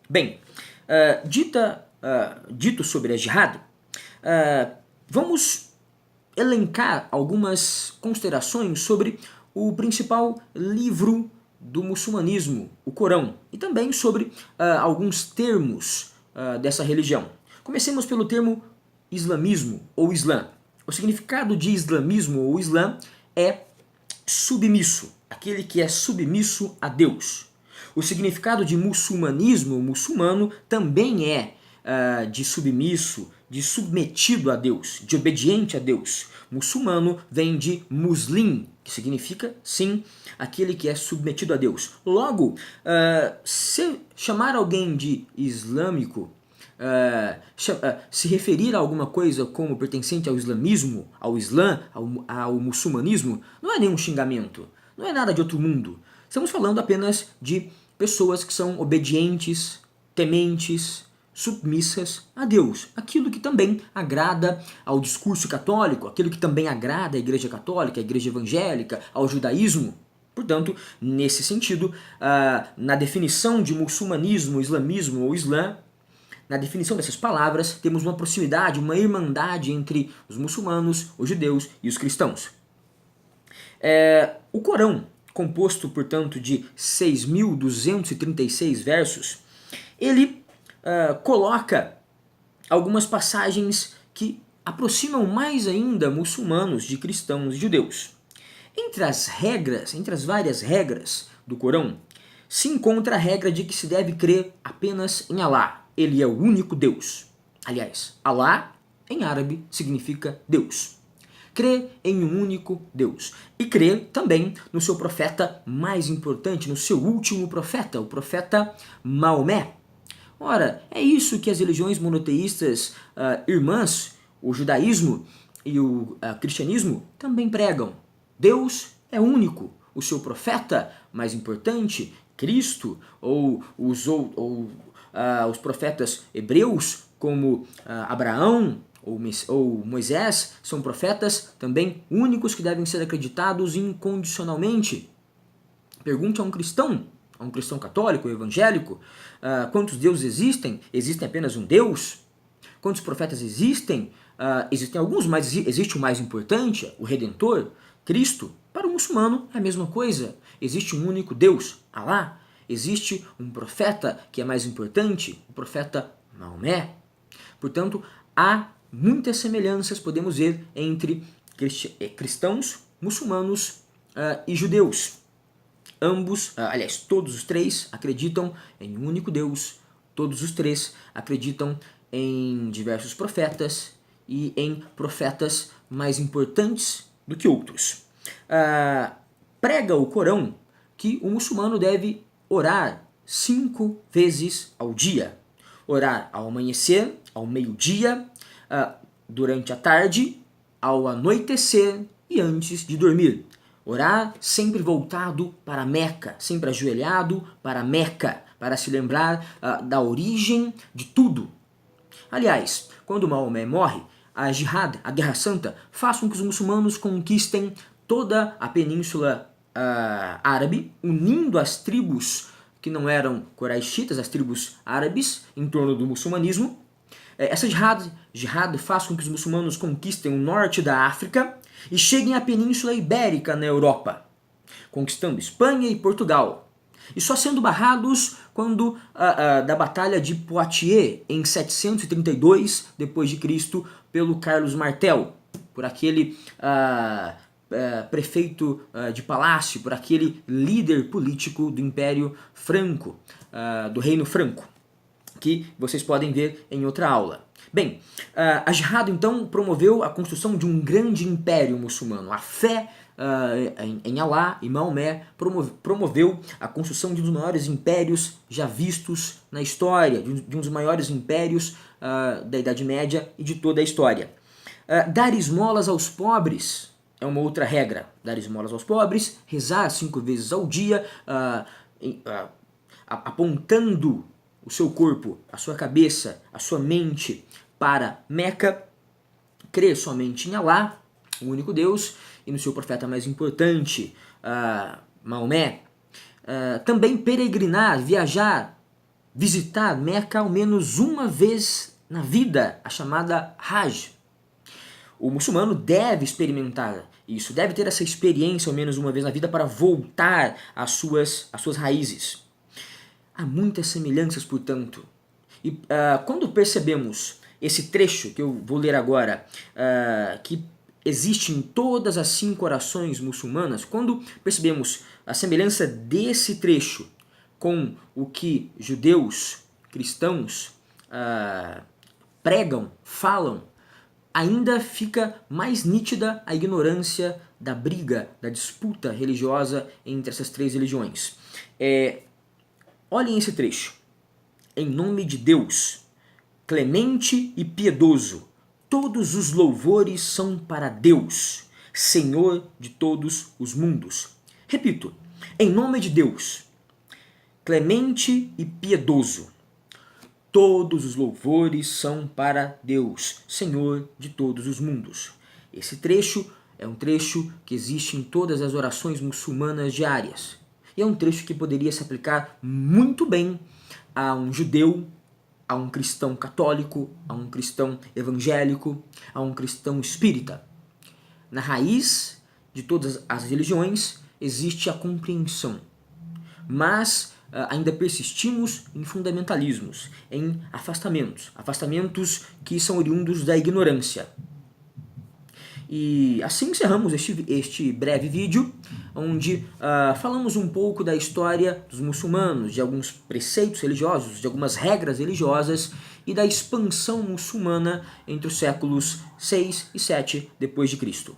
Bem, dito sobre a jihad, vamos elencar algumas considerações sobre o principal livro do muçulmanismo, o Corão, e também sobre alguns termos dessa religião. Comecemos pelo termo islamismo ou islã. O significado de islamismo ou islã é submisso, aquele que é submisso a Deus. O significado de muçulmanismo, muçulmano, também é de submisso, de submetido a Deus, de obediente a Deus. Muçulmano vem de muslim, que significa, sim, aquele que é submetido a Deus. Logo, se chamar alguém de islâmico, se referir a alguma coisa como pertencente ao islamismo, ao islã, ao muçulmanismo, não é nenhum xingamento, não é nada de outro mundo. Estamos falando apenas de pessoas que são obedientes, tementes, submissas a Deus, aquilo que também agrada ao discurso católico, aquilo que também agrada à Igreja Católica, à Igreja Evangélica, ao judaísmo. Portanto, nesse sentido, na definição de muçulmanismo, islamismo ou islã, na definição dessas palavras, temos uma proximidade, uma irmandade entre os muçulmanos, os judeus e os cristãos. O Corão, composto, portanto, de 6.236 versos, ele coloca algumas passagens que aproximam mais ainda muçulmanos de cristãos e judeus. Entre as várias regras do Corão, se encontra a regra de que se deve crer apenas em Alá. Ele é o único Deus. Aliás, Alá, em árabe, significa Deus. Crer em um único Deus. E crer também no seu profeta mais importante, no seu último profeta, o profeta Maomé. Ora, é isso que as religiões monoteístas irmãs, o judaísmo e o cristianismo, também pregam. Deus é único. O seu profeta mais importante, Cristo, ou os profetas hebreus, como Abraão ou Moisés, são profetas também únicos que devem ser acreditados incondicionalmente. Pergunte a um cristão católico, evangélico, quantos deuses existem? Existe apenas um Deus? Quantos profetas existem? Existem alguns, mas existe o mais importante, o Redentor, Cristo. Para o muçulmano é a mesma coisa. Existe um único Deus, Alá. Existe um profeta que é mais importante, o profeta Maomé. Portanto, há muitas semelhanças, podemos ver, entre cristãos, muçulmanos e judeus. Ambos, aliás, todos os três acreditam em um único Deus, todos os três acreditam em diversos profetas e em profetas mais importantes do que outros. Prega o Corão que o muçulmano deve orar 5 vezes ao dia. Orar ao amanhecer, ao meio-dia, durante a tarde, ao anoitecer e antes de dormir. Orar sempre voltado para Meca, sempre ajoelhado para Meca, para se lembrar da origem de tudo. Aliás, quando Maomé morre, a Jihad, a Guerra Santa, faz com que os muçulmanos conquistem toda a península árabe, unindo as tribos que não eram coraíxitas, as tribos árabes, em torno do muçulmanismo. Essa jihad faz com que os muçulmanos conquistem o norte da África e cheguem à Península Ibérica na Europa, conquistando Espanha e Portugal. E só sendo barrados quando da Batalha de Poitiers, em 732 d.C., pelo Carlos Martel, por aquele prefeito de palácio, por aquele líder político do Império Franco, do Reino Franco, que vocês podem ver em outra aula. Bem, a Jihad então promoveu a construção de um grande império muçulmano. A fé em Alá e Maomé promoveu a construção de um dos maiores impérios já vistos na história, de um dos maiores impérios da Idade Média e de toda a história. Dar esmolas aos pobres é uma outra regra. Dar esmolas aos pobres, rezar 5 vezes ao dia, apontando o seu corpo, a sua cabeça, a sua mente para Meca, crer somente em Alá, o único Deus, e no seu profeta mais importante, Maomé. Também peregrinar, viajar visitar Meca ao menos uma vez na vida, a chamada Hajj. O muçulmano deve experimentar isso, deve ter essa experiência ao menos uma vez na vida para voltar às suas raízes. Há muitas semelhanças, portanto. E quando percebemos esse trecho que eu vou ler agora, que existe em todas as 5 orações muçulmanas, quando percebemos a semelhança desse trecho com o que judeus, cristãos pregam, falam, ainda fica mais nítida a ignorância da briga, da disputa religiosa entre essas 3 religiões. Olhem esse trecho. Em nome de Deus, clemente e piedoso, todos os louvores são para Deus, Senhor de todos os mundos. Repito, em nome de Deus, clemente e piedoso, todos os louvores são para Deus, Senhor de todos os mundos. Esse trecho é um trecho que existe em todas as orações muçulmanas diárias. E é um trecho que poderia se aplicar muito bem a um judeu, a um cristão católico, a um cristão evangélico, a um cristão espírita. Na raiz de todas as religiões existe a compreensão, mas ainda persistimos em fundamentalismos, em afastamentos que são oriundos da ignorância. E assim encerramos este breve vídeo, onde falamos um pouco da história dos muçulmanos, de alguns preceitos religiosos, de algumas regras religiosas e da expansão muçulmana entre os séculos 6 e 7 depois de Cristo.